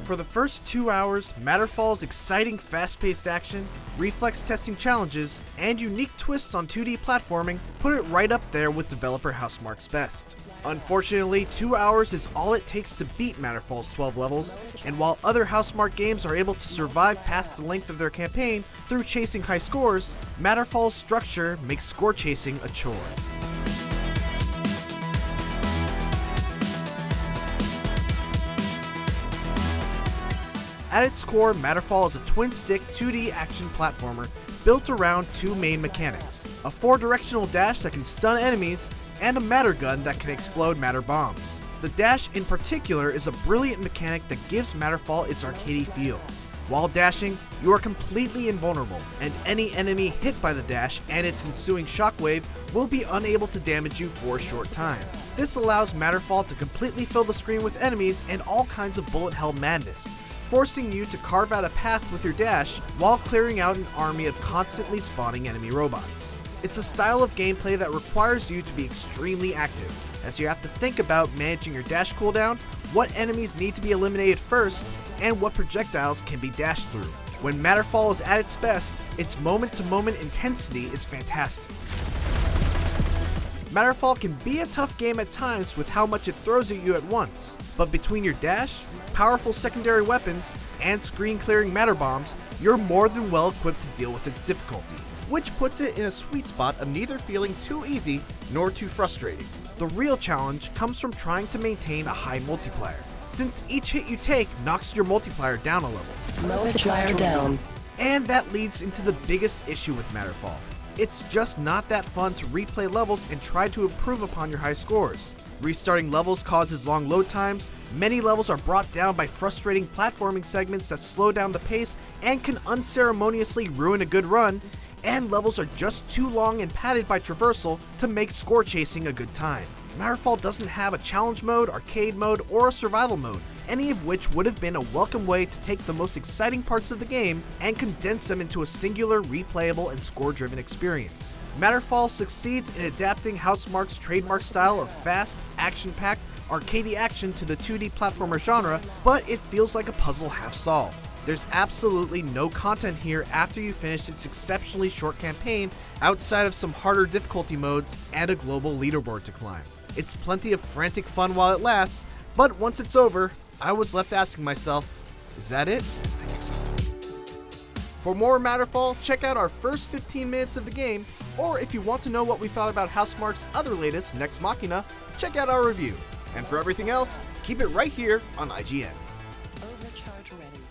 For the first 2 hours, Matterfall's exciting fast-paced action, reflex testing challenges, and unique twists on 2D platforming put it right up there with developer Housemarque's best. Unfortunately, 2 hours is all it takes to beat Matterfall's 12 levels, and while other Housemarque games are able to survive past the length of their campaign through chasing high scores, Matterfall's structure makes score chasing a chore. At its core, Matterfall is a twin-stick 2D action platformer built around two main mechanics: a 4-directional dash that can stun enemies, and a matter gun that can explode matter bombs. The dash in particular is a brilliant mechanic that gives Matterfall its arcadey feel. While dashing, you are completely invulnerable, and any enemy hit by the dash and its ensuing shockwave will be unable to damage you for a short time. This allows Matterfall to completely fill the screen with enemies and all kinds of bullet hell madness, forcing you to carve out a path with your dash while clearing out an army of constantly spawning enemy robots. It's a style of gameplay that requires you to be extremely active, as you have to think about managing your dash cooldown, what enemies need to be eliminated first, and what projectiles can be dashed through. When Matterfall is at its best, its moment-to-moment intensity is fantastic. Matterfall can be a tough game at times with how much it throws at you at once, but between your dash, powerful secondary weapons, and screen-clearing matter bombs, you're more than well equipped to deal with its difficulty, which puts it in a sweet spot of neither feeling too easy nor too frustrating. The real challenge comes from trying to maintain a high multiplier, since each hit you take knocks your multiplier down a level. Multiplier down. And that leads into the biggest issue with Matterfall. It's just not that fun to replay levels and try to improve upon your high scores. Restarting levels causes long load times, many levels are brought down by frustrating platforming segments that slow down the pace and can unceremoniously ruin a good run, and levels are just too long and padded by traversal to make score chasing a good time. Matterfall doesn't have a challenge mode, arcade mode, or a survival mode, any of which would have been a welcome way to take the most exciting parts of the game and condense them into a singular, replayable, and score-driven experience. Matterfall succeeds in adapting Housemarque's trademark style of fast, action-packed, arcadey action to the 2D platformer genre, but it feels like a puzzle half solved. There's absolutely no content here after you finished its exceptionally short campaign outside of some harder difficulty modes and a global leaderboard to climb. It's plenty of frantic fun while it lasts, but once it's over, I was left asking myself, is that it? For more Matterfall, check out our first 15 minutes of the game, or if you want to know what we thought about Housemarque's other latest, Nex Machina, check out our review. And for everything else, keep it right here on IGN. Overcharge ready.